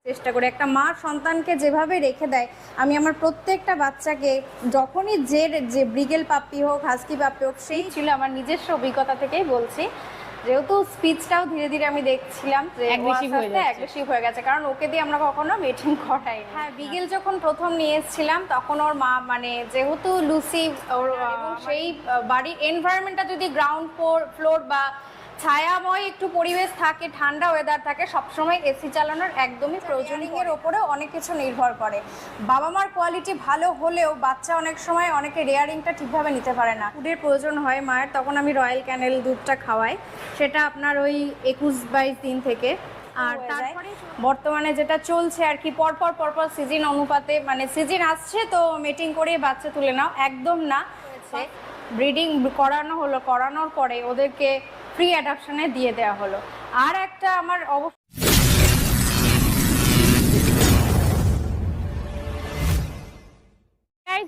চেষ্টা করি একটা মা সন্তানকে যেভাবে রেখে দেয়, আমি আমার প্রত্যেকটা বাচ্চাকে যখনই যে ব্রিগেল পাপ্পি হোক, হাস্কি পাপ্পি হোক, সেই ছিল আমার নিজস্ব অভিজ্ঞতা থেকেই বলছি। যেহেতু স্পিচটাও ধীরে ধীরে আমি দেখছিলাম যে অ্যাগ্রেসিভ হয়ে গেছে, কারণ ওকে দিয়ে আমরা কখনো মিটিং করাই। হ্যাঁ, বিগেল যখন প্রথম নিয়ে এসেছিলাম তখন ওর মা মানে যেহেতু লুসি ওর সেই বাড়ির এনভায়রনমেন্টটা যদি গ্রাউন্ড ফ্লোর বা ছায়াময় একটু পরিবেশ থাকে, ঠান্ডা ওয়েদার থাকে, সবসময় এসি চালানোর একদমই প্রয়োজনীয়ের ওপরে অনেক কিছু নির্ভর করে। বাবা মার কোয়ালিটি ভালো হলেও বাচ্চা অনেক সময় অনেকে রেয়ারিংটা ঠিকভাবে নিতে পারে না, ফুডের প্রয়োজন হয় মায়ের, তখন আমি রয়্যাল ক্যানেল দুধটা খাওয়াই, সেটা আপনার ওই 21-22 দিন থেকে। আর তারপরে বর্তমানে যেটা চলছে আর কি, পরপর সিজন অনুপাতে, মানে সিজন আসছে তো মিটিং করে বাচ্চা তুলে নাও, একদম না। ব্রিডিং করানোর পরে ওদেরকে ফ্রি অ্যাডাপশনে দিয়ে দেওয়া হলো। আর একটা আমার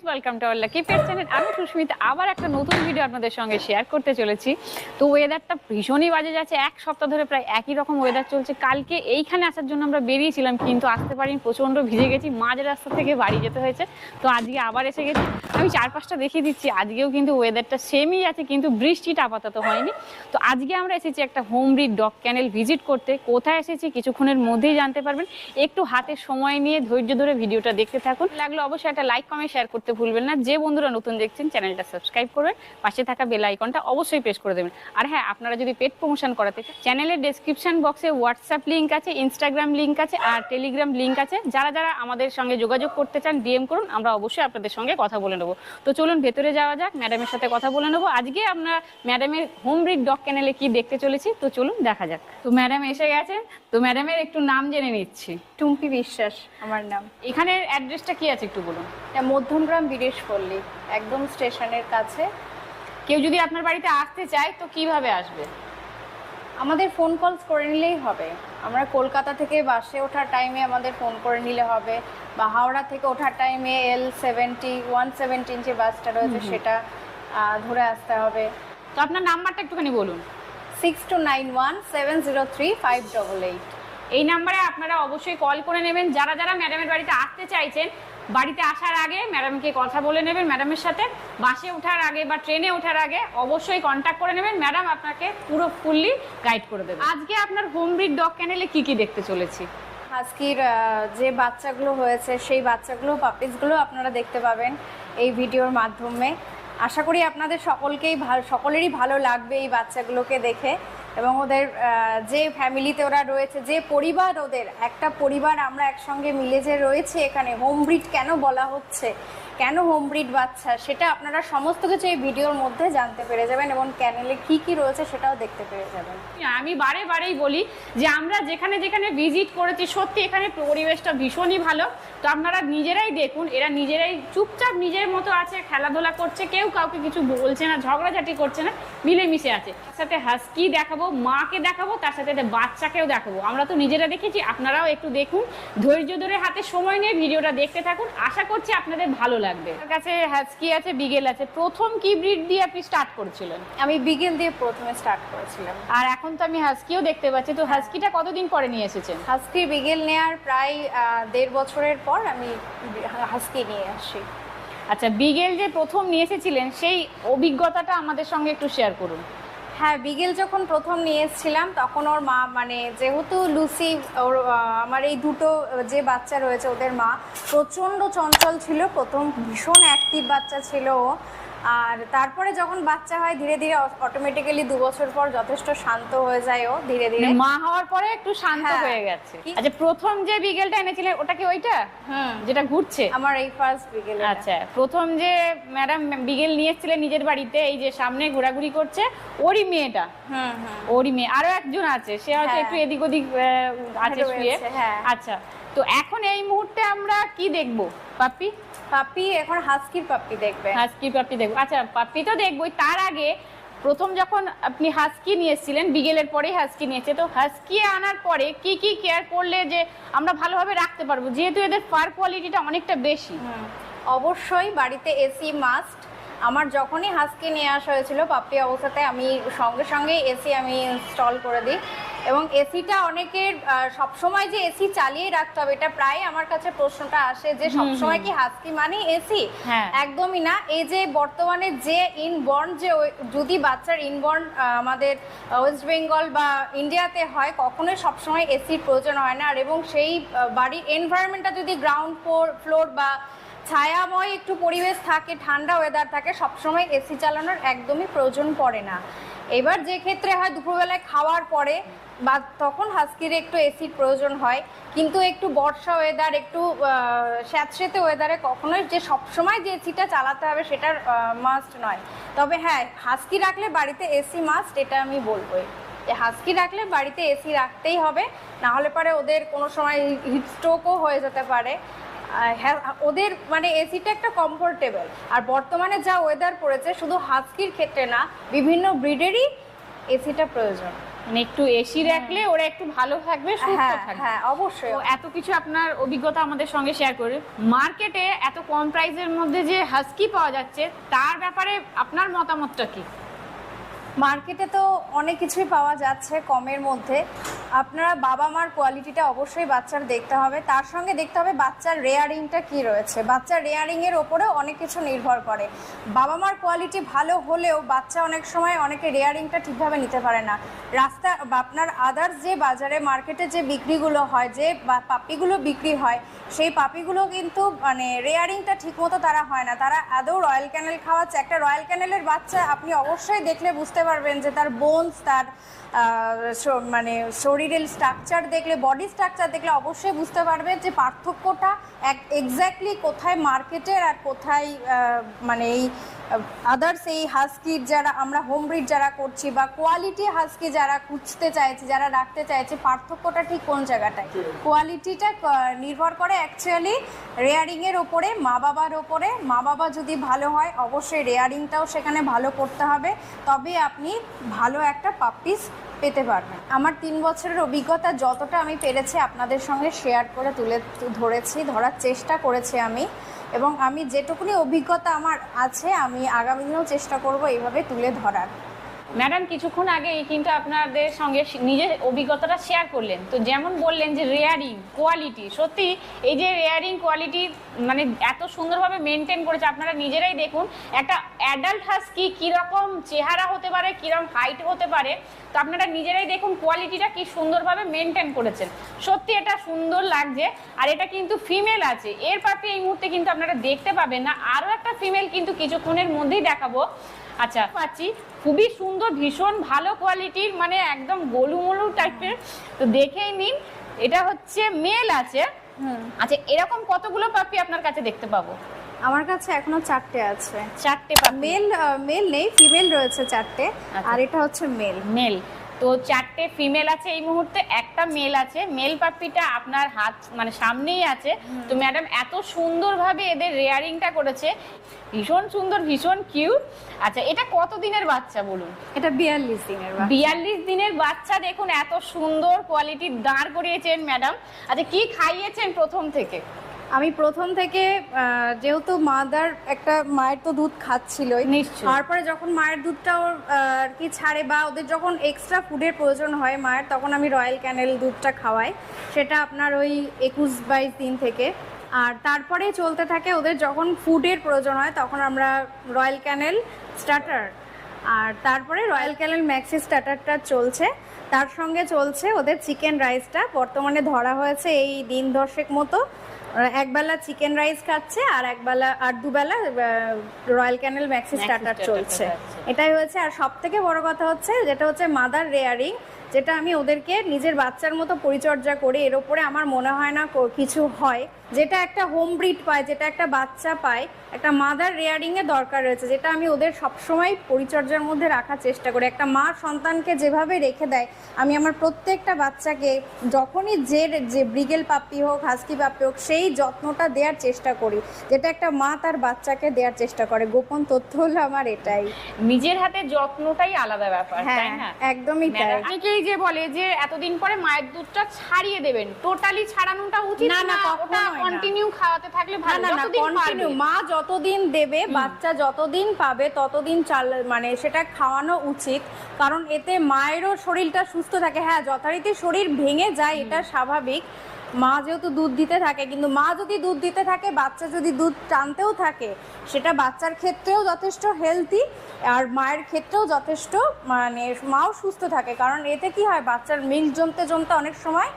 welcome to our lucky pet channel. আমি সুস্মিতা আবার একটা নতুন ভিডিও আপনাদের সঙ্গে শেয়ার করতে চলেছি। তো ওয়েদারটা ভীষণই বাজে যাচ্ছে, এক সপ্তাহ ধরে প্রায় একই রকম ওয়েদার চলছে। কালকে এইখানে আসার জন্য আমরা বেরিয়েছিলাম কিন্তু আসতে পারিনি, প্রচণ্ড ভিজে গেছি, মাঝ রাস্তা থেকে বাড়ি যেতে হয়েছে। তো আজকে আবার এসে গেছি, আমি 4-5টা দেখিয়ে দিচ্ছি। আজকেও কিন্তু ওয়েদারটা সেমই আছে, কিন্তু বৃষ্টিটা আপাতত হয়নি। তো আজকে আমরা এসেছি একটা হোম ব্রিড ডগ ক্যানেল ভিজিট করতে। কোথায় এসেছি কিছুক্ষণের মধ্যেই জানতে পারবেন। একটু হাতে সময় নিয়ে ধৈর্য ধরে ভিডিওটা দেখতে থাকুন। লাগলো অবশ্যই একটা লাইক কমেন্ট শেয়ার করতে ভুলবেন না। যে বন্ধুরা নতুন দেখছেন চ্যানেলটা সাবস্ক্রাইব করবেন, পাশে থাকা বেল আইকনটা অবশ্যই প্রেস করে দেবেন। আর হ্যাঁ, আপনারা যদি পেট প্রমোশন করাতে চান, চ্যানেলের ডেসক্রিপশন বক্সে হোয়াটসঅ্যাপ লিঙ্ক আছে, ইনস্টাগ্রাম লিঙ্ক আছে আর টেলিগ্রাম লিঙ্ক আছে। যারা যারা আমাদের সঙ্গে যোগাযোগ করতে চান ডিএম করুন, আমরা অবশ্যই আপনাদের সঙ্গে কথা বলে নেবো। তো চলুন ভেতরে যাওয়া যাক, ম্যাডামের সাথে কথা বলে নেবো। আজকে আমরা ম্যাডামের হোম ব্রিড ডগ ক্যানেলে কি দেখতে চলেছি, তো চলুন দেখা যাক। তো ম্যাডাম এসে গেছেন, তো ম্যাডামের একটু নাম জেনে নিচ্ছি। টুম্পি বিশ্বাস আমার নাম। এখানের অ্যাড্রেসটা কি আছে একটু বলুন। মধ্যমগ্রাম বিদেশপল্লী, একদম স্টেশনের কাছে। কেউ যদি আপনার বাড়িতে আসতে চায় তো কিভাবে আসবে? আমাদের ফোন কলস করে নিলেই হবে। আমরা কলকাতা থেকে বাসে ওঠার টাইমে আমাদের ফোন করে নিলে হবে, বা হাওড়া থেকে ওঠার টাইমে L117 যে বাসটা রয়েছে সেটা ধরে আসতে হবে। তো আপনার নাম্বারটা একটুখানি বলুন। 6291703588। এই নাম্বারে আপনারা অবশ্যই কল করে নেবেন। যারা যারা ম্যাডামের বাড়িতে আসতে চাইছেন, বাড়িতে আসার আগে ম্যাডামকে কথা বলে নেবেন, ম্যাডামের সাথে বাসে ওঠার আগে বা ট্রেনে ওঠার আগে অবশ্যই কন্ট্যাক্ট করে নেবেন। ম্যাডাম আপনাকে পুরো ফুললি গাইড করে দেবে। আজকে আপনার হোম ব্রিড ডগ ক্যানেলে কি কি দেখতে চলেছি? হাস্কির যে বাচ্চাগুলো হয়েছে সেই বাচ্চাগুলো, পাপিসগুলো আপনারা দেখতে পাবেন এই ভিডিওর মাধ্যমে। আশা করি আপনাদের সকলেরই ভালো লাগবে এই বাচ্চাগুলোকে দেখে, এবং ওদের যে ফ্যামিলিতে ওরা রয়েছে, যে পরিবার, ওদের একটা পরিবার আমরা একসঙ্গে মিলে যে রয়েছে এখানে। হোম ব্রিড কেন বলা হচ্ছে, কেন হোম ব্রিড বাচ্চা, সেটা আপনারা সমস্ত কিছু এই ভিডিওর মধ্যে জানতে পেরে যাবেন, এবং ক্যানেলে কি কি রয়েছে সেটাও দেখতে পেরে যাবেন। আমি বারেই বলি যে আমরা যেখানে যেখানে ভিজিট করেছি সত্যি এখানে পরিবেশটা ভীষণই ভালো। তো আপনারা নিজেরাই দেখুন, এরা নিজেরাই চুপচাপ নিজের মতো আছে, খেলাধুলা করছে, কেউ কাউকে কিছু বলছে না, ঝগড়াঝাটি করছে না, মিলেমিশে আছে। তার সাথে হাস্কি দেখাবো, মাকে দেখাবো, তার সাথে বাচ্চাকেও দেখাবো। আমরা তো নিজেরা দেখেছি, আপনারাও একটু দেখুন, ধৈর্য ধরে হাতে সময় নিয়ে ভিডিওটা দেখতে থাকুন। আশা করছি আপনাদের ভালো লাগবে। আমার কাছে হাস্কি আছে, বিগেল আছে। প্রথম কি ব্রিড দিয়ে আপনি স্টার্ট করেছিলেন? আমি বিগেল দিয়ে প্রথমে স্টার্ট করেছিলাম, আর এখন তো আমি হাস্কিও দেখতে পাচ্ছি। তো হাস্কিটা কতদিন পরে নিয়ে এসেছেন? হাস্কি বিগেল নেওয়ার প্রায় 1.5 বছরের পর আমি হাস্কি নিয়ে আসি। আচ্ছা, বিগেল যে প্রথম নিয়ে এসেছিলেন সেই অভিজ্ঞতাটা আমাদের সঙ্গে একটু শেয়ার করুন। হ্যাঁ, বিগেল যখন প্রথম নিয়ে এসেছিলাম তখন ওর মা, মানে যেহেতু লুসি ওর আমার এই দুটো যে বাচ্চা রয়েছে ওদের মা প্রচণ্ড চঞ্চল ছিল, প্রথম ভীষণ অ্যাক্টিভ বাচ্চা ছিল ও। আর তারপরে যখন বাচ্চা হয় ধীরে ধীরে অটোমেটিক্যালি 2 বছর পর যথেষ্ট শান্ত হয়ে যায় ও, ধীরে ধীরে মা হওয়ার পরে একটু শান্ত হয়ে গেছে। আচ্ছা, প্রথম যে বিগেলটা এনেছিলেন ওটা কি ওইটা যেটা ঘুরছে? আমার এই ফার্স্ট বিগেল। আচ্ছা, প্রথম যে ম্যাডাম বিগেল নিয়ে এসেছিলেন নিজের বাড়িতে, এই যে সামনে ঘোরাঘুরি করছে, ওরই মেয়েটা? ওরই মেয়ে। আরো একজন আছে, সে হয়তো একটু এদিক ওদিক আছে শুয়ে। আচ্ছা, তো এখন এই মুহূর্তে আমরা কি দেখবো? পাপ্পি এখন হাস্কির পাপ্পি দেখবে। হাস্কির পাপ্পি দেখবো। আচ্ছা, পাপ্পি তো দেখবোই, তার আগে প্রথম যখন আপনি হাস্কি নিয়ে এসেছিলেন, বিগেলের পরেই হাস্কি নিয়েছে, তো হাস্কি আনার পরে কি কি কেয়ার করলে যে আমরা ভালোভাবে রাখতে পারবো, যেহেতু এদের ফার কোয়ালিটিটা অনেকটা বেশি? অবশ্যই বাড়িতে এসি মাস্ট। আমার যখনই হাস্কি নিয়ে আসা হয়েছিল পাপ্পি অবস্থাতে, আমি সঙ্গে সঙ্গে এসি আমি ইনস্টল করে দিই। এবং এসিটা অনেকের সবসময় যে এসি চালিয়ে রাখতে হবে, এটা প্রায় আমার কাছে প্রশ্নটা আসে যে সবসময় কি হাস্কি মানে এসি? একদমই না। এই যে বর্তমানে যে ইনবর্ন, যে যদি বাচ্চার ইনবর্ন আমাদের ওয়েস্ট বেঙ্গল বা ইন্ডিয়াতে হয়, কখনোই সবসময় এসির প্রয়োজন হয় না। আর এবং সেই বাড়ির এনভায়রনমেন্টটা যদি গ্রাউন্ড ফ্লোর বা ছায়াময় একটু পরিবেশ থাকে, ঠান্ডা ওয়েদার থাকে, সবসময় এসি চালানোর একদমই প্রয়োজন পড়ে না। এবার যে ক্ষেত্রে হয় দুপুরবেলায় খাওয়ার পরে বা তখন হাস্কির একটু এসির প্রয়োজন হয়, কিন্তু একটু বর্ষা ওয়েদার, একটু স্যাঁতসেঁতে ওয়েদারে কখনোই যে সবসময় যে এসিটা চালাতে হবে সেটার মাস্ট নয়। তবে হ্যাঁ, হাস্কি রাখলে বাড়িতে এসি মাস্ট, এটা আমি বলবোই যে হাস্কি রাখলে বাড়িতে এসি রাখতেই হবে, না হলে পরে ওদের কোনো সময় হিট স্ট্রোকও হয়ে যেতে পারে। হ্যাঁ, ওদের মানে এসিটা একটা কমফোর্টেবল। আর বর্তমানে যা ওয়েদার পড়েছে, শুধু হাস্কির ক্ষেত্রে না, বিভিন্ন ব্রিডেরই এসিটা প্রয়োজন। মানে একটু এসি রাখলে ওরা একটু ভালো থাকবে, সুস্থ থাকবে। হ্যাঁ, অবশ্যই। তো এত কিছু আপনার অভিজ্ঞতা আমাদের সঙ্গে শেয়ার করে, মার্কেটে এত কম প্রাইসের মধ্যে যে হাস্কি পাওয়া যাচ্ছে, তার ব্যাপারে আপনার মতামতটা কি? মার্কেটে তো অনেক কিছুই পাওয়া যাচ্ছে কমের মধ্যে। আপনারা বাবা মার কোয়ালিটিটা অবশ্যই বাচ্চার দেখতে হবে, তার সঙ্গে দেখতে হবে বাচ্চার রেয়ারিংটা কি রয়েছে। বাচ্চার রেয়ারিংয়ের ওপরেও অনেক কিছু নির্ভর করে। বাবা মার কোয়ালিটি ভালো হলেও বাচ্চা অনেক সময় অনেকে রেয়ারিংটা ঠিকভাবে নিতে পারে না। রাস্তা বা আপনার আদার্স যে বাজারে মার্কেটে যে বিক্রিগুলো হয়, যে পাপিগুলো বিক্রি হয়, সেই পাপিগুলো কিন্তু মানে রেয়ারিংটা ঠিকমতো তারা হয় না। তারা আদৌ রয়্যাল ক্যানেল খাওয়াচ্ছে। একটা রয়্যাল ক্যানেলের বাচ্চা আপনি অবশ্যই দেখলে বুঝতে পারবেন যে তার বোনস, তার মানে শরীরের স্ট্রাকচার দেখলে, বডি স্ট্রাকচার দেখলে অবশ্যই বুঝতে পারবে যে পার্থক্যটা এক্স্যাক্টলি কোথায় মার্কেটের আর কোথায় মানে এই আদার্স এই হাস্কির যারা আমরা হোম ব্রিড যারা করছি বা কোয়ালিটি হাস্কি যারা খুঁজতে চাইছি, যারা রাখতে চাইছি, পার্থক্যটা ঠিক কোন জায়গাটায়। কোয়ালিটিটা নির্ভর করে অ্যাকচুয়ালি রেয়ারিংয়ের ওপরে, মা বাবার ওপরে। মা বাবা যদি ভালো হয়, অবশ্যই রেয়ারিংটাও সেখানে ভালো করতে হবে, তবে আপনি ভালো একটা পাপ্পিস পেতে পারবেন। আমার 3 বছরের অভিজ্ঞতা যতটা আমি পেরেছি আপনাদের সঙ্গে শেয়ার করে ধরার চেষ্টা করেছি আমি, এবং আমি যেটুকুনি অভিজ্ঞতা আমার আছে আমি আগামী দিনেও চেষ্টা করব এইভাবে তুলে ধরার। ম্যাডাম কিছুক্ষণ আগে কিন্তু আপনাদের সঙ্গে নিজের অভিজ্ঞতাটা শেয়ার করলেন, তো যেমন বললেন যে রেয়ারিং কোয়ালিটি, সত্যি এই যে রেয়ারিং কোয়ালিটি মানে এত সুন্দরভাবে মেনটেন করেছে। আপনারা নিজেরাই দেখুন একটা অ্যাডাল্ট হাস্কি কীরকম চেহারা হতে পারে, কীরকম হাইট হতে পারে, তো আপনারা নিজেরাই দেখুন কোয়ালিটিটা কি সুন্দরভাবে মেনটেন করেছেন। সত্যি এটা সুন্দর লাগছে। আর এটা কিন্তু ফিমেল আছে, এর পাপি এই মুহূর্তে কিন্তু আপনারা দেখতে পাবেন না। আরও একটা ফিমেল কিন্তু কিছুক্ষণের মধ্যেই দেখাবো। আচ্ছা, পাচ্ছি খুবই সুন্দর, ভীষণ ভালো কোয়ালিটির, মানে একদম গোলুমলু টাইপের। তো দেখেই নিন, এটা হচ্ছে মেল আছে। আচ্ছা, এরকম কতগুলো পাপি আপনার কাছে দেখতে পাবো? আমার কাছে এখনো 4টে আছে। 4টে পাপি? মেল নেই, ফিমেল রয়েছে 4টে। আর এটা হচ্ছে মেল। তো 4টে ফিমেল আছে এই মুহূর্তে, একটা মেল আছে। মেল পাপিটা আপনার হাত মানে সামনেই আছে। তো ম্যাডাম এত সুন্দরভাবে এদের রেয়ারিংটা করেছে, ভীষণ সুন্দর, ভীষণ কিউট। আচ্ছা, এটা কত দিনের বাচ্চা বলুন? এটা 42 দিনের বাচ্চা। 42 দিনের বাচ্চা, দেখুন এত সুন্দর কোয়ালিটির দাঁড় করিয়েছেন ম্যাডাম। আচ্ছা, কি খাইয়েছেন প্রথম থেকে? আমি প্রথম থেকে যেহেতু মায়ের তো দুধ খাচ্ছিলই, তারপরে যখন মায়ের দুধটা ওর আর কি ছাড়ে বা ওদের যখন এক্সট্রা ফুডের প্রয়োজন হয় মায়ের, তখন আমি রয়্যাল ক্যানেল দুধটা খাওয়াই। সেটা আপনার ওই 21-22 দিন থেকে। আর তারপরে চলতে থাকে ওদের যখন ফুডের প্রয়োজন হয়, তখন আমরা রয়্যাল ক্যানেল স্টার্টার, আর তারপরে রয়্যাল ক্যানেল ম্যাক্সি স্টার্টারটা চলছে। তার সঙ্গে চলছে ওদের চিকেন রাইসটা, বর্তমানে ধরা হয়েছে এই দিন 10 মতো। একবেলা চিকেন রাইস খাচ্ছে আর দুবেলা রয়্যাল ক্যানেল ম্যাক্সি স্টার্টার চলছে। এটাই হয়েছে। আর সব থেকে বড় কথা হচ্ছে যেটা হচ্ছে মাদার রেয়ারিং, যেটা আমি ওদেরকে নিজের বাচ্চার মতো পরিচর্যা করি। এর ওপরে আমার মনে হয় না কিছু হয়। যেটা একটা হোম ব্রিড পায়, যেটা একটা বাচ্চা পায়, একটা মাদার রেয়ারিংয়ের দরকার রয়েছে, যেটা আমি ওদের সবসময় পরিচর্যার মধ্যে রাখার চেষ্টা করি। একটা মা সন্তানকে যেভাবে রেখে দেয়, আমি আমার প্রত্যেকটা বাচ্চাকে যখনই যে ব্রিগেল পাপ্পি হোক, হাস্কি পাপ্পি হোক, সেই যত্নটা দেওয়ার চেষ্টা করি, যেটা একটা মা তার বাচ্চাকে দেওয়ার চেষ্টা করে। গোপন তথ্য হলো আমার এটাই। নিজের হাতে যত্নটাই আলাদা ব্যাপার, তাই না? একদমই তাই। অনেকেই অনেকেই যে বলে যে এতদিন পরে মায়ের দুধটা ছাড়িয়ে দেবেন, টোটালি ছাড়ানোটা উচিত না, না, ওটা কখনোই না। কন্টিনিউ খাওয়াতে থাকলে ভালো, না, যতদিন পারবে। কন্টিনিউ মা যতদিন দেবে, বাচ্চা যতদিন পাবে ততদিন মানে সেটা খাওয়ানো উচিত। কারণ এতে মায়েরও শরীরটা সুস্থ থাকে। হ্যাঁ, যথারীতি শরীর ভেঙে যায়, এটা স্বাভাবিক। মা যেহেতু দুধ দিতে থাকে, কিন্তু মা যদি দুধ দিতে থাকে, বাচ্চা যদি দুধ টানতেও থাকে, সেটা বাচ্চার ক্ষেত্রেও যথেষ্ট হেলদি, আর মায়ের ক্ষেত্রেও যথেষ্ট, মানে মাও সুস্থ থাকে। কারণ এতে কি হয়, বাচ্চার মিল্ক জমতে জমতে অনেক সময়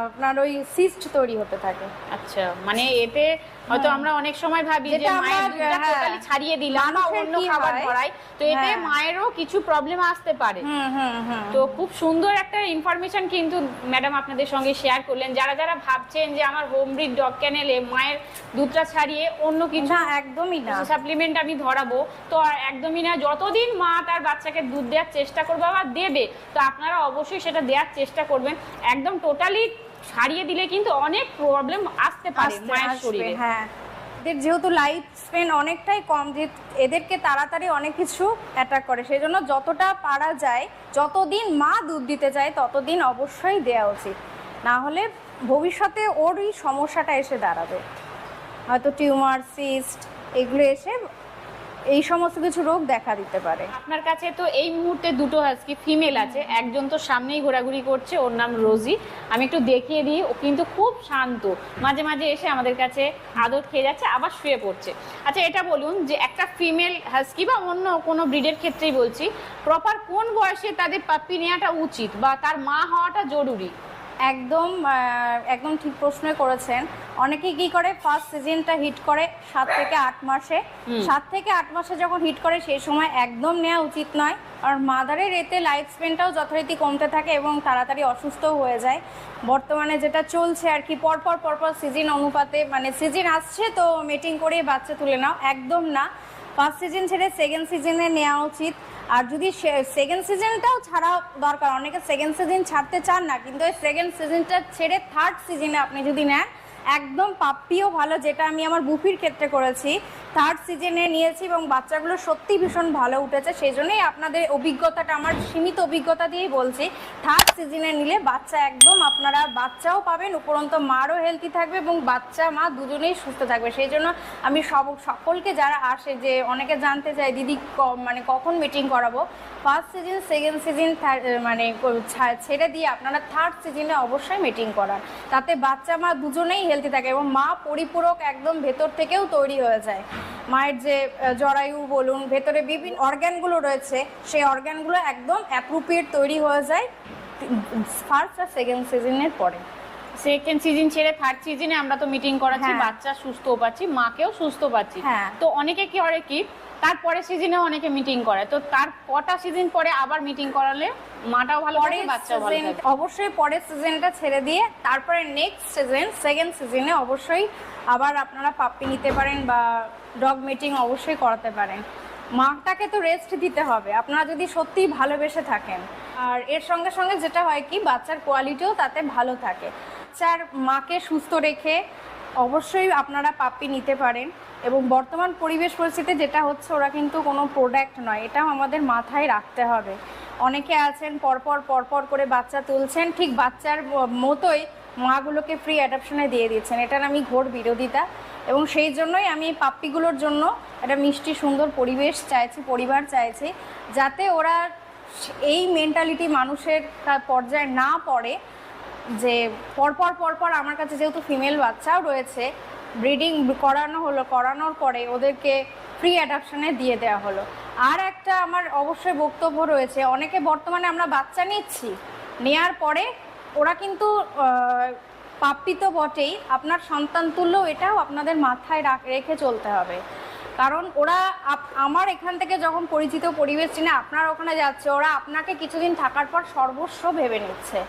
আপনার ওই সিস্ট তৈরি হতে থাকে। আচ্ছা, মানে এতে হয়তো আমরা অনেক সময় ভাবি যে যেটা মায়ের আমরা, দুধটা হ্যাঁ, টোটালি ছাড়িয়ে দিলাম বা মানুষের অন্য কি খাবার হয়? ধরাই, তো এতে হ্যাঁ। মায়েরও কিছু প্রবলেম আসতে পারে। হুম। তো খুব সুন্দর একটা ইনফরমেশন কিন্তু ম্যাডাম আপনাদের সঙ্গে শেয়ার করলেন। যারা যারা ভাবছেন যে আমার হোম ব্রিড ডগ ক্যানেলে মায়ের দুধটা ছাড়িয়ে অন্য কিছু না, একদমই না। সাপ্লিমেন্ট আমি ধরাবো, তো আর একদমই না। যতদিন মা তার বাচ্চাকে দুধ দেওয়ার চেষ্টা করবে বা দেবে, তো আপনারা অবশ্যই সেটা দেওয়ার চেষ্টা করবেন। একদম টোটালি ছাড়িয়ে দিলে কিন্তু অনেক প্রবলেম আসতে পারে মায়ের শরীরে। হ্যাঁ, এদের যেহেতু লাইফ স্প্যান অনেকটাই কম, যে এদেরকে তাড়াতাড়ি অনেক কিছু অ্যাটাক করে, সেই জন্য যতটা পারা যায়, যতদিন মা দুধ দিতে চায় ততদিন অবশ্যই দেওয়া উচিত। না হলে ভবিষ্যতে ওরই সমস্যাটা এসে দাঁড়াবে, হয়তো টিউমার, সিস্ট, এগুলো এসে এই সমস্ত কিছু রোগ দেখা দিতে পারে। আপনার কাছে তো এই মুহূর্তে দুটো হাস্কি ফিমেল আছে, একজন তো সামনেই ঘোরাঘুরি করছে, ওর নাম রোজি। আমি একটু দেখিয়ে দিই, ও কিন্তু খুব শান্ত, মাঝে মাঝে এসে আমাদের কাছে আদর খেয়ে যাচ্ছে, আবার শুয়ে পড়ছে। আচ্ছা, এটা বলুন যে একটা ফিমেল হাস্কি বা অন্য কোনো ব্রিডের ক্ষেত্রেই বলছি, প্রপার কোন বয়সে তাদের পাপ্পি নেওয়াটা উচিত বা তার মা হওয়াটা জরুরি? একদম ঠিক প্রশ্ন করেছেন। অনেকে কি করে, ফার্স্ট সিজনটা হিট করে 7 থেকে 8 মাসে। 7 থেকে 8 মাসে যখন হিট করে, সেই সময় একদম নেওয়া উচিত নয়। আর মাদারের এতে লাইফ স্প্যানটাও যথারীতি কমতে থাকে এবং তাড়াতাড়ি অসুস্থও হয়ে যায়। বর্তমানে যেটা চলছে আর কি, পরপর সিজন অনুপাতে, মানে সিজন আসছে তো মিটিং করে বাচ্চা তুলে নাও, একদম না। ফার্স্ট সিজন ছেড়ে সেকেন্ড সিজনে নেওয়া উচিত। আর যদি সেকেন্ড সিজনটাও ছাড়া দরকার, অনেকে সেকেন্ড সিজন ছাড়তে চান না, কিন্তু ওই সেকেন্ড সিজনটা ছেড়ে থার্ড সিজনে আপনি যদি নেন, একদম পাপ্পিও ভালো, যেটা আমি আমার বুফির ক্ষেত্রে করেছি। থার্ড সিজনে নিয়েছি এবং বাচ্চাগুলো সত্যি ভীষণ ভালো উঠেছে। সেই জন্যই আপনাদের অভিজ্ঞতাটা, আমার সীমিত অভিজ্ঞতা দিয়েই বলছি, থার্ড সিজনে নিলে বাচ্চা একদম, আপনারা বাচ্চাও পাবেন, উপরন্ত মারও হেলদি থাকবে এবং বাচ্চা মা দুজনেই সুস্থ থাকবে। সেই জন্য আমি সকলকে যারা আসে, যে অনেকে জানতে চায় দিদি মানে কখন মিটিং করাবো, ফার্স্ট সিজন সেকেন্ড সিজন মানে ছেড়ে দিয়ে আপনারা থার্ড সিজনে অবশ্যই মিটিং করান, তাতে বাচ্চা মা দুজনেই হেলদি থাকে এবং মা পরিপূরক একদম ভেতর থেকেও তৈরি হয়ে যায়। মায়ের যে জরায়ু বলুন, ভেতরে বিভিন্ন অর্গ্যানগুলো রয়েছে, সেই অর্গ্যানগুলো একদম অ্যাপ্রোপ্রিয়েট তৈরি হয়ে যায় ফার্স্ট আর সেকেন্ড সিজনের পরে। সেকেন্ড সিজন ছেড়ে থার্ড সিজনে আমরা তো মিটিং করাচ্ছি, হ্যাঁ। বাচ্চা সুস্থ পাচ্ছি, মাকেও সুস্থ পাচ্ছি। হ্যাঁ। তো অনেকে কি করে কি, তারপরে সিজনে অনেকে মিটিং করে, তো তার কটা সিজন পরে আবার মিটিং করালে মাটাও ভালো থাকে, বাচ্চাও ভালো থাকে? অবশ্যই পরের সিজনটা ছেড়ে দিয়ে তারপরে নেক্সট সিজন, সেকেন্ড সিজনে অবশ্যই আবার আপনারা পাপ্পি নিতে পারেন বা ডগ মিটিং অবশ্যই করাতে পারেন। মাটাকে তো রেস্ট দিতে হবে, আপনারা যদি সত্যিই ভালোবেসে থাকেন। আর এর সঙ্গে সঙ্গে যেটা হয় কি, বাচ্চার কোয়ালিটিও তাতে ভালো থাকে। বাচ্চার মাকে সুস্থ রেখে অবশ্যই আপনারা পাপ্পি নিতে পারেন। এবং বর্তমান পরিবেশ পরিস্থিতি যেটা হচ্ছে, ওরা কিন্তু কোনো প্রোডাক্ট নয়, এটাও আমাদের মাথায় রাখতে হবে। অনেকে আছেন পরপর করে বাচ্চা তুলছেন, ঠিক বাচ্চার মতোই মাগুলোকে ফ্রি অ্যাডপশনে দিয়ে দিচ্ছেন, এটার আমি ঘোর বিরোধিতা। এবং সেই জন্যই আমি পাপ্পিগুলোর জন্য একটা মিষ্টি সুন্দর পরিবেশ চাইছি, পরিবার চাইছি, যাতে ওরা এই মেন্টালিটি মানুষের পর্যায়ে না পড়ে, যে পরপর আমার কাছে যেহেতু ফিমেল বাচ্চাও রয়েছে, ব্রিডিং করানোর পরে ওদেরকে ফ্রি অ্যাডপশনে দিয়ে দেওয়া হলো। আর একটা আমার অবশ্যই বক্তব্য রয়েছে, অনেকে বর্তমানে আমরা বাচ্চা নিচ্ছি, নেয়ার পরে ওরা কিন্তু পাপ্পি তো বটেই, আপনার সন্তান তুল্য, এটাও আপনাদের মাথায় রেখে চলতে হবে। কারণ ওরা আমার এখান থেকে যখন পরিচিত পরিবেশ চিনে আপনার ওখানে যাচ্ছে, ওরা আপনাকে কিছুদিন থাকার পর সর্বস্ব ভেবে নিচ্ছে।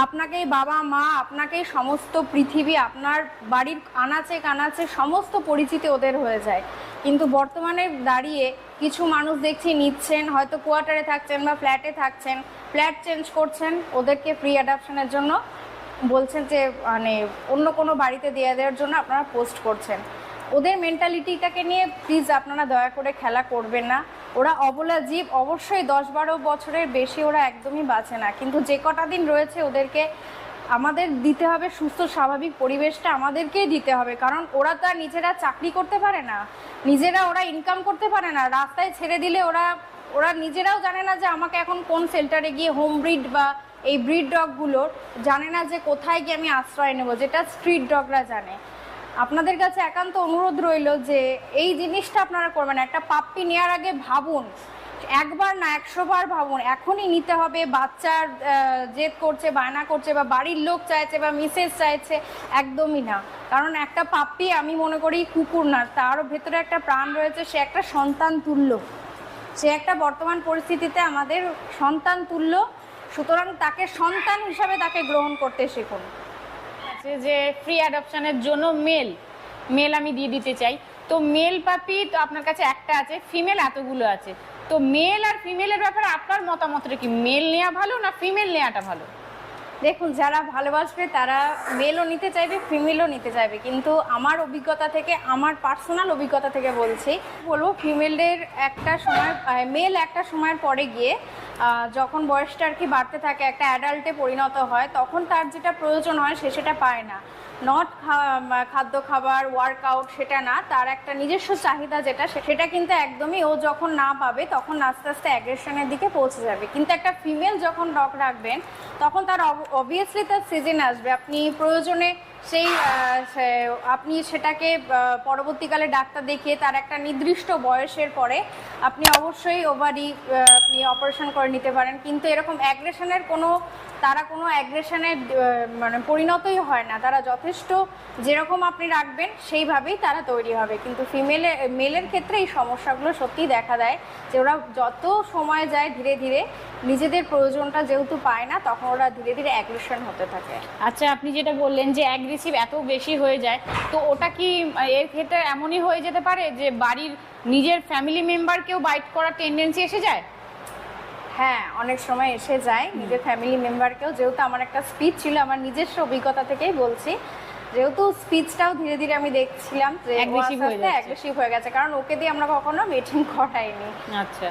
আপনাকেই বাবা মা, আপনাকেই সমস্ত পৃথিবী, আপনার বাড়ির আনাচে কানাচে সমস্ত পরিচিতি ওদের হয়ে যায়। কিন্তু বর্তমানে দাঁড়িয়ে কিছু মানুষ দেখছি নিচ্ছেন, হয়তো কোয়ার্টারে থাকছেন বা ফ্ল্যাটে থাকছেন, ফ্ল্যাট চেঞ্জ করছেন, ওদেরকে ফ্রি অ্যাডপশনের জন্য বলছেন যে মানে অন্য কোনো বাড়িতে দিয়ে দেওয়ার জন্য আপনারা পোস্ট করছেন। ওদের মেন্টালিটিটাকে নিয়ে প্লিজ আপনারা দয়া করে খেলা করবেন না। ওরা অবলা জীব, অবশ্যই 10-12 বছরের বেশি ওরা একদমই বাঁচে না, কিন্তু যে কটা দিন রয়েছে ওদেরকে আমাদের দিতে হবে সুস্থ স্বাভাবিক পরিবেশটা, আমাদেরকেই দিতে হবে। কারণ ওরা তো আর নিজেরা চাকরি করতে পারে না, নিজেরা ওরা ইনকাম করতে পারে না। রাস্তায় ছেড়ে দিলে ওরা নিজেরাও জানে না যে আমাকে এখন কোন শেল্টারে গিয়ে, হোম ব্রিড বা এই ব্রিড ডগগুলোর জানে না যে কোথায় গিয়ে আমি আশ্রয় নেব, যেটা স্ট্রিট ডগরা জানে। আপনাদের কাছে একান্ত অনুরোধ রইল যে এই জিনিসটা আপনারা করবেন। একটা পাপ্পি নেওয়ার আগে ভাবুন, একবার না 100 বার ভাবুন, এখনই নিতে হবে। বাচ্চার জেদ করছে, বায়না করছে, বা বাড়ির লোক চাইছে, বা মিসেস চাইছে, একদমই না। কারণ একটা পাপ্পি আমি মনে করি কুকুর না, তার ভেতরে একটা প্রাণ রয়েছে, সে একটা সন্তান তুল্য, সে একটা বর্তমান পরিস্থিতিতে আমাদের সন্তান তুল্য। সুতরাং তাকে সন্তান হিসাবে তাকে গ্রহণ করতে শিখুন। যে ফ্রি অ্যাডপশনের জন্য মেল আমি দিয়ে দিতে চাই, তো মেল পাপি তো আপনার কাছে একটা আছে, ফিমেল এতগুলো আছে, তো মেল আর ফিমেলের ব্যাপারে আপনার মতামতটা কি? মেল নেওয়া ভালো না ফিমেল নেওয়াটা ভালো? দেখুন, যারা ভালোবাসবে তারা মেলও নিতে চাইবে, ফিমেলও নিতে চাইবে, কিন্তু আমার অভিজ্ঞতা থেকে, আমার পার্সোনাল অভিজ্ঞতা থেকে বলবো ফিমেলের একটা সময়, মেল একটা সময়ের পরে গিয়ে যখন বয়সটা আর কি বাড়তে থাকে, একটা অ্যাডাল্টে পরিণত হয়, তখন তার যেটা প্রয়োজন হয় সে সেটা পায় না। নট খাদ্য খাবার, ওয়ার্কআউট, সেটা না, তার একটা নিজস্ব চাহিদা যেটা, সেটা কিন্তু একদমই ও যখন না পাবে তখন আস্তে আস্তে অ্যাগ্রেশনের দিকে পৌঁছে যাবে। কিন্তু একটা ফিমেল যখন ডগ রাখবেন তখন তার অবভিয়াসলি তার সিজন আসবে, আপনি প্রয়োজনে আপনি সেটাকে পরবর্তীকালে ডাক্তার দেখিয়ে তার একটা নির্দিষ্ট বয়সের পরে আপনি অবশ্যই ওভারি আপনি অপারেশন করে নিতে পারেন। কিন্তু এরকম অ্যাগ্রেশনের তারা কোনো অ্যাগ্রেশনের মানে পরিণতই হয় না, তারা যথেষ্ট যেরকম আপনি রাখবেন সেইভাবেই তারা তৈরি হবে। কিন্তু মেলের ক্ষেত্রে এই সমস্যাগুলো সত্যিই দেখা দেয়, যে ওরা যত সময় যায় ধীরে ধীরে নিজেদের প্রয়োজনটা যেহেতু পায় না, তখন ওরা ধীরে ধীরে অ্যাগ্রেশন হতে থাকে। আচ্ছা, আপনি যেটা বললেন যে অ্যাগ্রেসিভ এত বেশি হয়ে যায়, তো ওটা কি এর ক্ষেত্রে এমনই হয়ে যেতে পারে যে বাড়ির নিজের ফ্যামিলি মেম্বারকেও বাইট করার টেন্ডেন্সি এসে যায়? হ্যাঁ, অনেক সময় এসে যায় নিজের ফ্যামিলি মেম্বারকেও। যেহেতু আমার একটা স্পিচ ছিল, আমার নিজস্ব অভিজ্ঞতা থেকেই বলছি, যেহেতু স্পিচটাও ধীরে ধীরে আমি দেখছিলাম যে অ্যাগ্রেসিভ হয়ে গেছে, কারণ ওকে দিয়ে আমরা কখনো মিটিং করাইনি। আচ্ছা,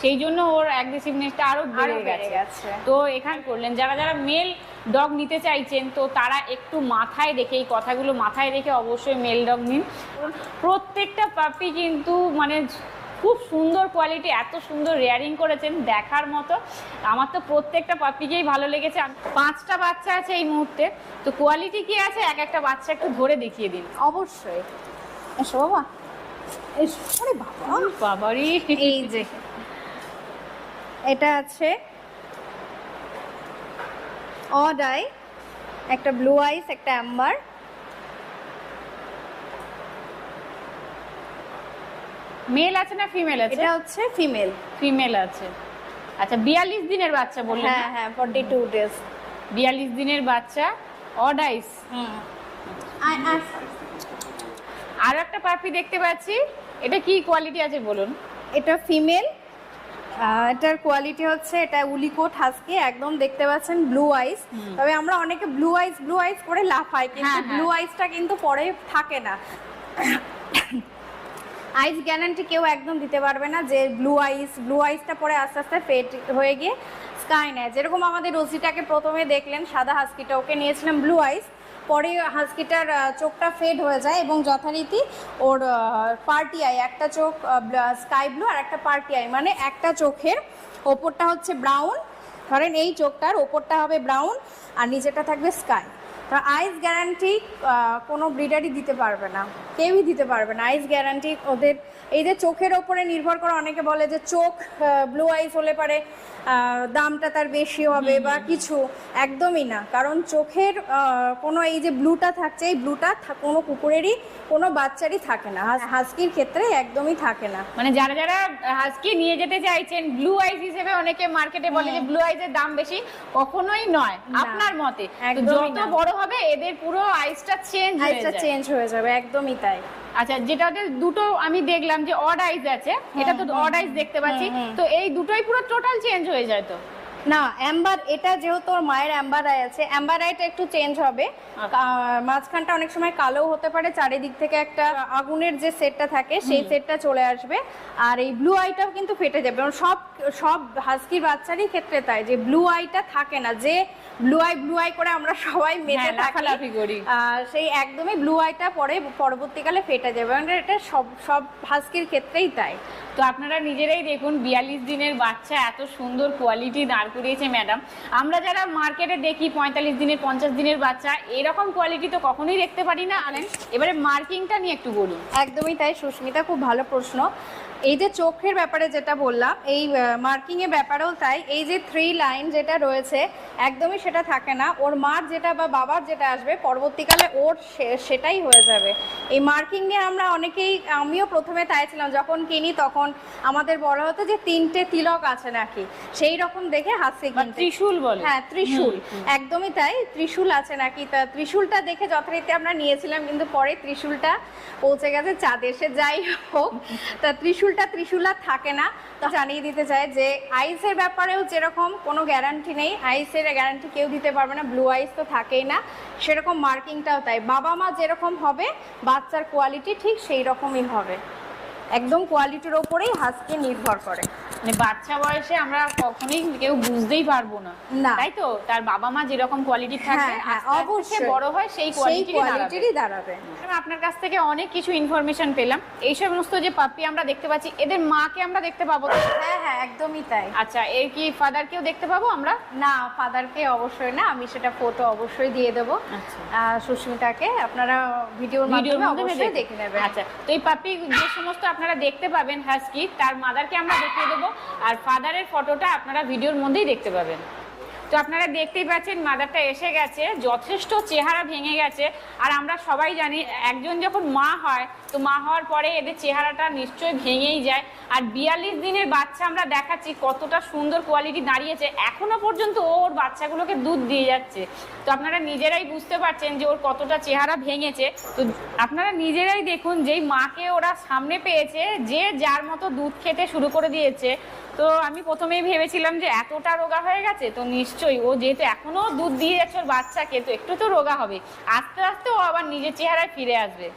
সেই জন্য ওর অ্যাগ্রেসিভনেসটা আরো বেড়ে গেছে। তো এখানে করলেন যারা মেল ডগ নিতে চাইছেন, তো তারা একটু মাথায় রেখে, এই কথাগুলো মাথায় রেখে অবশ্যই মেল ডগ নিন। প্রত্যেকটা পাপি কিন্তু মানে খুব সুন্দর কোয়ালিটি, এত সুন্দর রেয়ারিং করেছেন, দেখার মতো। আমার তো প্রত্যেকটা পাপিকেই ভালো লেগেছে। 5টা বাচ্চা আছে এই মুহূর্তে, তো কোয়ালিটি কি আছে এক একটা বাচ্চা একটু ধরে দেখিয়ে দিন। অবশ্যই, এসো বাবা, এসো। আরে বাবা, বাবারি, এই যে এটা আছে অড আই, একটা ব্লু আইস, একটা অ্যাম্বার। মেল আছে না ফিমেল আছে? এটা হচ্ছে ফিমেল আছে। আচ্ছা, 42 দিনের বাচ্চা বললেন? হ্যাঁ হ্যাঁ, 42 ডেজ। 42 দিনের বাচ্চা, অড আইস। আর একটা পাপি দেখতে পাচ্ছি, এটা কি কোয়ালিটি আছে বলুন? এটা ফিমেল, এটার কোয়ালিটি হচ্ছে, এটা উলিকোট হাস্কি, একদম দেখতে পাচ্ছেন ব্লু আইস। তবে আমরা অনেকে ব্লু আইস করে লাফাই, কিন্তু ব্লু আইসটা কিন্তু পরে থাকে না। আইস গ্যারান্টি কেউ একদম দিতে পারবে না যে ব্লু আইসটা পরে আস্তে আস্তে ফেড হয়ে গিয়ে স্কাই নেয়। যেরকম আমাদের রোজিটাকে প্রথমে দেখলেন সাদা হাস্কিটা, ওকে নিয়েছিলাম ব্লু আইস, পরে হাস্কিটার চোখটা ফেড হয়ে যায় এবং যথারীতি ওর পার্টি আই, একটা চোখ স্কাই ব্লু আর একটা পার্টি আই, মানে একটা চোখের ওপরটা হচ্ছে ব্রাউন, ধরেন এই চোখটার ওপরটা হবে ব্রাউন আর নিচেটা থাকবে স্কাই। তো আইস গ্যারান্টি কোনো ব্রিডারই দিতে পারবে না, কেউই দিতে পারবে না আইস গ্যারান্টি। ওদের এই যে চোখের ওপরে নির্ভর করে, অনেকে বলে যে চোখ ব্লু আইস হলে পারে দামটা তার বেশি হবে বা কিছু, একদমই না। কারণ চোখের কোনো এই যে ব্লুটা থাকছে, এই ব্লুটা কোনো কুকুরেরই কোনো বাচ্চারই থাকে না, হাস্কির ক্ষেত্রে একদমই থাকে না। মানে যারা হাস্কি নিয়ে যেতে চাইছেন ব্লু আইস হিসেবে, অনেকে মার্কেটে বলে যে ব্লু আইসের দাম বেশি, কখনোই নয় আপনার মতে। যত বড় হবে এদের পুরো আইসটা চেঞ্জ হয়ে যাবে, একদমই তাই। আচ্ছা, যেটা ওদের দুটো আমি দেখলাম যে অড আইস আছে, এটা তো অড আইস দেখতে পাচ্ছি, তো এই দুটোই পুরো টোটাল চেঞ্জ হয়ে যায়। তো না অ্যাম্বার, এটা যেহেতু ওর মায়ের অ্যাম্বার আই আছে, অ্যাম্বার আইটা একটু চেঞ্জ হবে, মাঝখানটা অনেক সময় কালো হতে পারে, চারিদিক থেকে একটা আগুনের যে সেটটা থাকে সেই সেটটা চলে আসবে, আর এই ব্লু আইটাও কিন্তু ফেটে যাবে। এবং সব সব হাস্কির বাচ্চারই ক্ষেত্রে তাই, যে ব্লু আইটা থাকে না, যে ব্লু আই করে আমরা সবাই মেতে লাফালাফি করি, সেই একদমই ব্লু আইটা পরবর্তীকালে ফেটে যাবে, এবং এটা সব হাস্কির ক্ষেত্রেই তাই। তো আপনারা নিজেরাই দেখুন 42 দিনের বাচ্চা, এত সুন্দর কোয়ালিটি দাঁড় করিয়েছে ম্যাডাম। আমরা যারা মার্কেটে দেখি 45 দিনের 50 দিনের বাচ্চা, এরকম কোয়ালিটি তো কখনোই দেখতে পারি না। আনেন এবারে মার্কিংটা নিয়ে একটু বলুন। একদমই তাই সুস্মিতা, খুব ভালো প্রশ্ন। এই যে চোখের ব্যাপারে যেটা বললাম, এই মার্কিং এর ব্যাপারেও তাই, এই যে 3 লাইন যেটা রয়েছে একদমই সেটা থাকে না, ওর মার যেটা বা বাবার যেটা আসবে পরবর্তীকালে ওর সেটাই হয়ে যাবে। এই মার্কিং নিয়ে আমরা অনেকেই, আমিও প্রথমে তাই ছিলাম, যখন কিনি তখন আমাদের বলা হতো যে 3টে তিলক আছে নাকি, সেই রকম দেখে হাসি কিনতে। ত্রিশূল বলে, হ্যাঁ ত্রিশূল, একদমই তাই, ত্রিশূল আছে নাকি। তা ত্রিশূলটা দেখে যথারীতি আমরা নিয়েছিলাম, কিন্তু পরে ত্রিশূলটা পৌঁছে গেছে চাঁদে। সে যাই হোক, তা ত্রিশূল আর থাকে না। তো জানিয়ে দিতে চাই যে আইসের ব্যাপারেও যেরকম কোনো গ্যারান্টি নেই, আইসের গ্যারান্টি কেউ দিতে পারবে না, ব্লু আইস তো থাকেই না, সেরকম মার্কিংটাও তাই। বাবা মা যেরকম হবে বাচ্চার কোয়ালিটি ঠিক সেই রকমই হবে, একদম কোয়ালিটির ওপরেই হাস্কি নির্ভর করে। মানে বাচ্চা বয়সে আমরা কখনোই কেউ বুঝতেই পারবো না, তাই তো? তার বাবা মা যেরকম কোয়ালিটি থাকবে, অবশ্যই বড় হয় সেই কোয়ালিটিরই দাঁড়াবে। আপনার কাছ থেকে অনেক কিছু ইনফরমেশন পেলাম। এই সমস্ত যে পাপ্পি আমরা দেখতে পাচ্ছি, এদের মাকে আমরা দেখতে পাবো? হ্যাঁ হ্যাঁ, একদমই তাই। আচ্ছা, এর কি ফাদারকেও দেখতে পাবো আমরা? না, ফাদারকে অবশ্যই না, আমি সেটা ফটো অবশ্যই দিয়ে দেবো সুস্মিতাকে, আপনারা ভিডিওর মাধ্যমে অবশ্যই দেখে নেবেন। আচ্ছা, তো এই পাপ্পি যে সমস্ত আপনারা দেখতে পাবেন হাস্কি, তার মাদারকে আমরা দেখিয়ে দেবো, আর ফাদারের ফটোটা আপনারা ভিডিওর মধ্যেই দেখতে পাবেন। তো আপনারা দেখতেই পাচ্ছেন মাদারটা এসে গেছে, যথেষ্ট চেহারা ভেঙে গেছে। আর আমরা সবাই জানি একজন যখন মা হয়, তো মা হওয়ার পরে এদের চেহারাটা নিশ্চয়ই ভেঙেই যায়। আর 42 দিনের বাচ্চা আমরা দেখাচ্ছি কতটা সুন্দর কোয়ালিটি দাঁড়িয়েছে, এখনো পর্যন্ত ওর বাচ্চাগুলোকে দুধ দিয়ে যাচ্ছে। তো আপনারা নিজেরাই বুঝতে পারছেন যে ওর কতটা চেহারা ভেঙেছে। তো আপনারা নিজেরাই দেখুন, যেই মাকে ওরা সামনে পেয়েছে, যে যার মতো দুধ খেতে শুরু করে দিয়েছে। তো আমি প্রথমেই ভেবেছিলাম যে এতটা রোগা হয়ে গেছে, তো নিশ্চয়ই ও যেহেতু এখনো দুধ দিয়ে যাচ্ছে ওর বাচ্চাকে, তো একটু তো রোগা হবে, আস্তে আস্তে ও আবার নিজের চেহারায় ফিরে আসবে।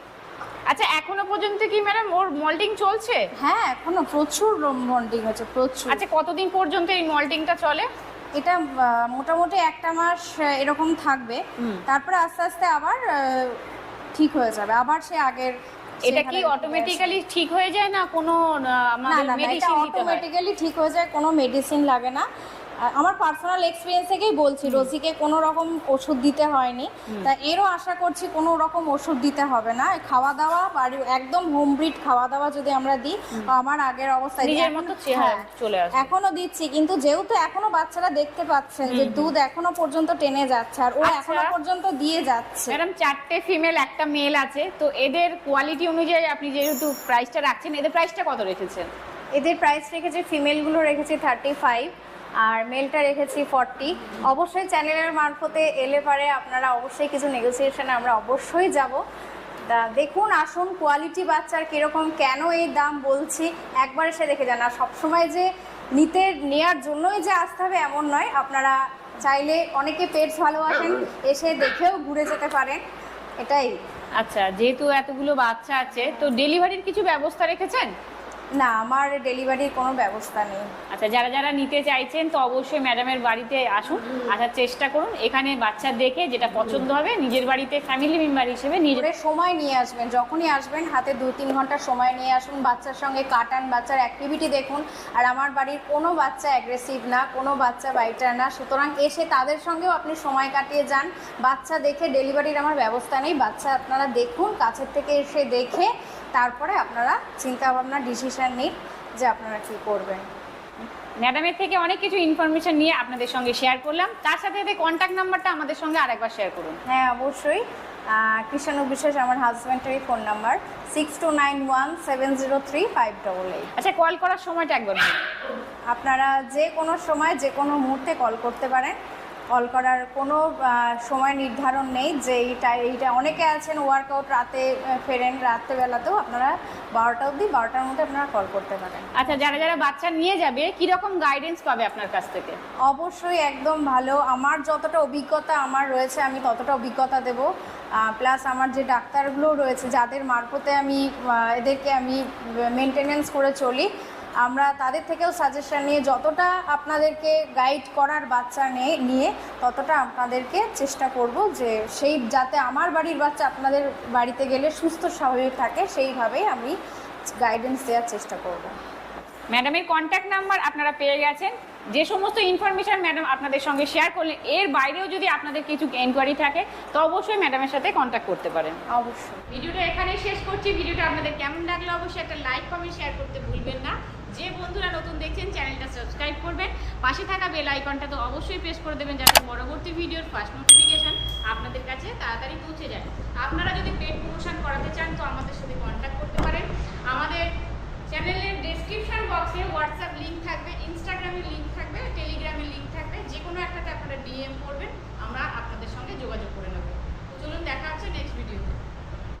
আচ্ছা, এখনো পর্যন্ত কি ম্যাডাম ওর মল্টিং চলছে? হ্যাঁ, এখনো প্রচুর মল্টিং হচ্ছে, প্রচুর। আচ্ছা, কতদিন পর্যন্ত এই মল্টিংটা চলে? এটা মোটামুটি 1 মাস এরকম থাকবে, তারপরে আস্তে আস্তে আবার ঠিক হয়ে যাবে, আবার সে আগের। এটা কি অটোমেটিক্যালি ঠিক হয়ে যায় না কোনো আমাদের মেডিসিন নিতে হয়? অটোমেটিক্যালি ঠিক হয়ে যায়, কোনো মেডিসিন লাগে না। আমার পার্সোনাল এক্সপিরিয়েন্স থেকেই বলছি, রোজিকে কোনো রকম ওষুধ দিতে হয়নি, তা এরও আশা করছি কোনো রকম ওষুধ দিতে হবে না। খাওয়া দাওয়া একদম হোম ব্রিড খাওয়া দাওয়া যদি আমরা দিই, আমার আগের অবস্থায় নিজের মতো চেহারা চলে আসে। এখনো দিচ্ছি, কিন্তু যেহেতু এখনো বাচ্চারা দেখতে পাচ্ছেন যে দুধ এখনো পর্যন্ত টেনে যাচ্ছে, আর ও এখনো পর্যন্ত দিয়ে যাচ্ছে। ম্যাডাম 4টে ফিমেল, 1টা মেল আছে, তো এদের কোয়ালিটি অনুযায়ী আপনি যেহেতু প্রাইসটা রাখছেন, এদের প্রাইসটা কত রেখেছেন? এদের প্রাইস রেখেছি, ফিমেলগুলো রেখেছি 35 আর মেলটা রেখেছি 40। অবশ্যই চ্যানেলের মারফতে এলে পারে আপনারা অবশ্যই কিছু নেগোসিয়েশনে আমরা অবশ্যই যাব। দেখুন, আসুন, কোয়ালিটি বাচ্চার কীরকম, কেন এই দাম বলছি একবার এসে দেখে যান। আর সবসময় যে নেওয়ার জন্যই যে আসতে হবে এমন নয়, আপনারা চাইলে অনেকে পেটস ভালোবাসেন, এসে দেখেও ঘুরে যেতে পারেন, এটাই। আচ্ছা, যেহেতু এতগুলো বাচ্চা আছে, তো ডেলিভারির কিছু ব্যবস্থা রেখেছেন? না, আমার ডেলিভারির কোনো ব্যবস্থা নেই। আচ্ছা, যারা যারা নিতে চাইছেন তো অবশ্যই ম্যাডামের বাড়িতে আসুন, আসার চেষ্টা করুন। এখানে বাচ্চা দেখে যেটা পছন্দ হবে নিজের বাড়িতে ফ্যামিলি মেম্বার হিসেবে নিজের সময় নিয়ে আসবেন, যখনই আসবেন হাতে 2-3 ঘন্টা সময় নিয়ে আসুন, বাচ্চার সঙ্গে কাটান, বাচ্চার অ্যাক্টিভিটি দেখুন। আর আমার বাড়ির কোনো বাচ্চা অ্যাগ্রেসিভ না, কোনো বাচ্চা বাইটার না, সুতরাং এসে তাদের সঙ্গেও আপনি সময় কাটিয়ে যান। বাচ্চা দেখে ডেলিভারির আমার ব্যবস্থা নেই, বাচ্চা আপনারা দেখুন, কাছের থেকে এসে দেখে তারপরে আপনারা চিন্তা ভাবনা ডিসিশন নিন যে আপনারা কী করবেন। ম্যাডামের থেকে অনেক কিছু ইনফরমেশন নিয়ে আপনাদের সঙ্গে শেয়ার করলাম, তার সাথে সাথে কন্ট্যাক্ট নাম্বারটা আমাদের সঙ্গে আরেকবার শেয়ার করুন। হ্যাঁ, অবশ্যই। কৃষ্ণানু বিশ্বাস আমার হাজব্যান্ডেরই ফোন নাম্বার, 6291703588। আচ্ছা, কল করার সময়টা একবার বলুন। আপনারা যে কোনো সময় যে কোনো মুহূর্তে কল করতে পারেন, কল করার কোনো সময় নির্ধারণ নেই যে এইটা অনেকে আছেন ওয়ার্কআউট রাতে ফেরেন, রাত্রেবেলাতেও আপনারা 12টা অবধি 12টার মধ্যে আপনারা কল করতে পারেন। আচ্ছা, যারা যারা বাচ্চা নিয়ে যাবে কিরকম গাইডেন্স পাবে আপনার কাছ থেকে? অবশ্যই একদম ভালো, আমার যতটা অভিজ্ঞতা আমার রয়েছে আমি ততটা অভিজ্ঞতা দেব, প্লাস আমার যে ডাক্তারগুলো রয়েছে যাদের মারফতে আমি এদেরকে আমি মেনটেনেন্স করে চলি, আমরা তাদের থেকেও সাজেশন নিয়ে যতটা আপনাদেরকে গাইড করার বাচ্চা নিয়ে ততটা আপনাদেরকে চেষ্টা করব যে সেই যাতে আমার বাড়ির বাচ্চা আপনাদের বাড়িতে গেলে সুস্থ স্বাভাবিক থাকে সেইভাবেই আমি গাইডেন্স দেওয়ার চেষ্টা করব। ম্যাডামের কন্ট্যাক্ট নাম্বার আপনারা পেয়ে গেছেন। যে সমস্ত ইনফরমেশন ম্যাডাম আপনাদের সঙ্গে শেয়ার করলেন, এর বাইরেও যদি আপনাদের কিছু এনকোয়ারি থাকে তো অবশ্যই ম্যাডামের সাথে কন্ট্যাক্ট করতে পারেন। অবশ্যই। ভিডিওটা এখানেই শেষ করছি। ভিডিওটা আপনাদের কেমন লাগলো অবশ্যই একটা লাইক কমেন্ট শেয়ার করতে ভুলবেন না। যে বন্ধুরা নতুন দেখছেন চ্যানেলটা সাবস্ক্রাইব করবেন, পাশে থাকা বেল আইকনটা তো অবশ্যই প্রেস করে দেবেন যাতে পরবর্তী ভিডিওর ফার্স্ট নোটিফিকেশন আপনাদের কাছে তাড়াতাড়ি পৌঁছে যায়। আপনারা যদি পেড প্রমোশন করাতে চান তো আমাদের সাথে কন্ট্যাক্ট করতে পারেন। আমাদের চ্যানেলের ডেসক্রিপশন বক্সে হোয়াটসঅ্যাপ লিঙ্ক থাকবে, ইনস্টাগ্রামের লিঙ্ক